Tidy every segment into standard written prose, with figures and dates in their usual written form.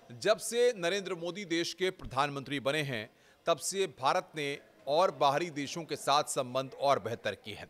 जब से नरेंद्र मोदी देश के प्रधानमंत्री बने हैं, तब से भारत ने और बाहरी देशों के साथ संबंध और बेहतर किए हैं।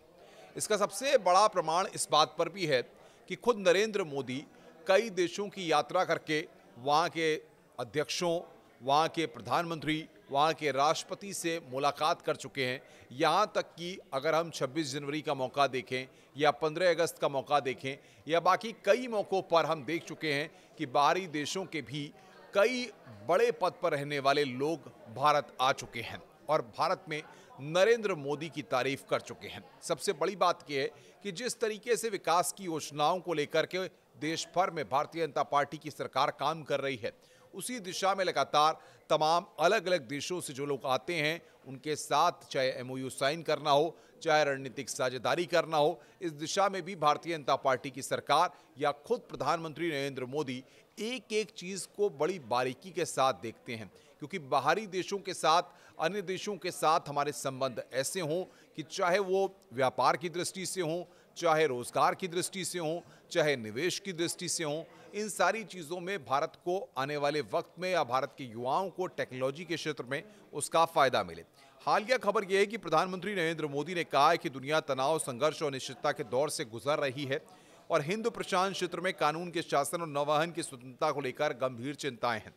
इसका सबसे बड़ा प्रमाण इस बात पर भी है कि खुद नरेंद्र मोदी कई देशों की यात्रा करके वहाँ के अध्यक्षों, वहाँ के प्रधानमंत्री, वहाँ के राष्ट्रपति से मुलाकात कर चुके हैं। यहाँ तक कि अगर हम 26 जनवरी का मौका देखें या 15 अगस्त का मौका देखें या बाकी कई मौक़ों पर हम देख चुके हैं कि बाहरी देशों के भी कई बड़े पद पर रहने वाले लोग भारत आ चुके हैं और भारत में नरेंद्र मोदी की तारीफ कर चुके हैं। सबसे बड़ी बात यह है कि जिस तरीके से विकास की योजनाओं को लेकर के देश भर में भारतीय जनता पार्टी की सरकार काम कर रही है, उसी दिशा में लगातार तमाम अलग अलग देशों से जो लोग आते हैं उनके साथ चाहे एमओयू साइन करना हो, चाहे रणनीतिक साझेदारी करना हो, इस दिशा में भी भारतीय जनता पार्टी की सरकार या खुद प्रधानमंत्री नरेंद्र मोदी एक एक चीज़ को बड़ी बारीकी के साथ देखते हैं। क्योंकि बाहरी देशों के साथ, अन्य देशों के साथ हमारे संबंध ऐसे हों कि चाहे वो व्यापार की दृष्टि से हों, चाहे रोजगार की दृष्टि से हों, चाहे निवेश की दृष्टि से हों, इन सारी चीज़ों में भारत को आने वाले वक्त में या भारत के युवाओं को टेक्नोलॉजी के क्षेत्र में उसका फायदा मिले। हालिया खबर यह है कि प्रधानमंत्री नरेंद्र मोदी ने कहा है कि दुनिया तनाव, संघर्ष और अनिश्चितता के दौर से गुजर रही है और हिंद प्रशांत क्षेत्र में कानून के शासन और नौवहन की स्वतंत्रता को लेकर गंभीर चिंताएं हैं।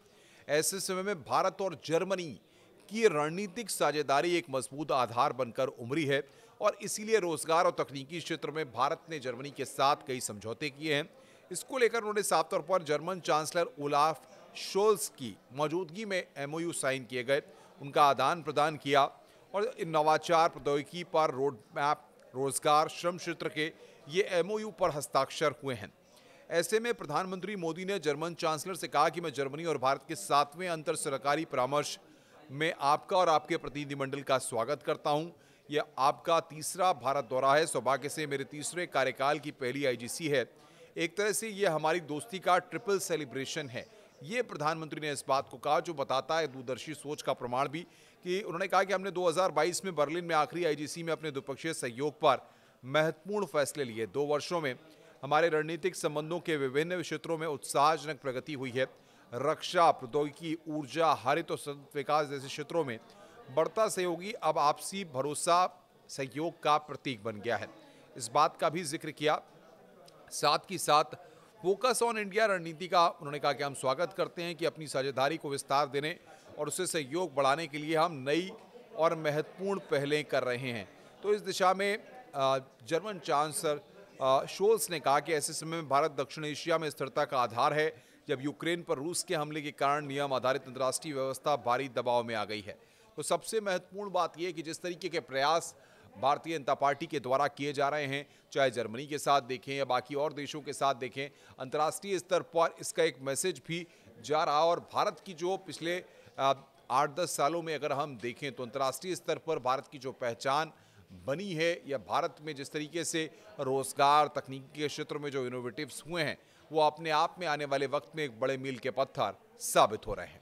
ऐसे समय में भारत और जर्मनी की रणनीतिक साझेदारी एक मजबूत आधार बनकर उभरी है और इसीलिए रोजगार और तकनीकी क्षेत्र में भारत ने जर्मनी के साथ कई समझौते किए हैं। इसको लेकर उन्होंने साफ तौर पर जर्मन चांसलर ओलाफ शोल्स की मौजूदगी में एमओयू साइन किए गए, उनका आदान प्रदान किया और नवाचार, प्रौद्योगिकी पर रोड मैप, रोजगार, श्रम क्षेत्र के ये एमओयू पर हस्ताक्षर हुए हैं। ऐसे में प्रधानमंत्री मोदी ने जर्मन चांसलर से कहा कि मैं जर्मनी और भारत के 7वें अंतर सरकारी परामर्श में आपका और आपके प्रतिनिधिमंडल का स्वागत करता हूं। यह आपका तीसरा भारत दौरा है। सौभाग्य से मेरे तीसरे कार्यकाल की पहली आईजीसी है। एक तरह से यह हमारी दोस्ती का ट्रिपल सेलिब्रेशन है। ये प्रधानमंत्री ने इस बात को कहा, जो बताता है दूरदर्शी सोच का प्रमाण भी, कि उन्होंने कहा कि हमने 2022 में बर्लिन में आखिरी आईजीसी में अपने द्विपक्षीय सहयोग पर महत्वपूर्ण फैसले लिए। 2 वर्षों में हमारे रणनीतिक संबंधों के विभिन्न क्षेत्रों में उत्साहजनक प्रगति हुई है। रक्षा, प्रौद्योगिकी, ऊर्जा, हरित और सतत विकास जैसे क्षेत्रों में बढ़ता सहयोगी अब आपसी भरोसा सहयोग का प्रतीक बन गया है। इस बात का भी जिक्र किया। साथ ही साथ फोकस ऑन इंडिया रणनीति का उन्होंने कहा कि हम स्वागत करते हैं कि अपनी साझेदारी को विस्तार देने और उससे सहयोग बढ़ाने के लिए हम नई और महत्वपूर्ण पहलें कर रहे हैं। तो इस दिशा में जर्मन चांसलर शोल्स ने कहा कि ऐसे समय में भारत दक्षिण एशिया में स्थिरता का आधार है, जब यूक्रेन पर रूस के हमले के कारण नियम आधारित अंतर्राष्ट्रीय व्यवस्था भारी दबाव में आ गई है। तो सबसे महत्वपूर्ण बात यह है कि जिस तरीके के प्रयास भारतीय जनता पार्टी के द्वारा किए जा रहे हैं, चाहे जर्मनी के साथ देखें या बाकी और देशों के साथ देखें, अंतर्राष्ट्रीय स्तर पर इसका एक मैसेज भी जा रहा। और भारत की जो पिछले 8-10 सालों में अगर हम देखें तो अंतर्राष्ट्रीय स्तर पर भारत की जो पहचान बनी है या भारत में जिस तरीके से रोजगार, तकनीकी के क्षेत्र में जो इनोवेटिव्स हुए हैं, वो अपने आप में आने वाले वक्त में एक बड़े मील के पत्थर साबित हो रहे हैं।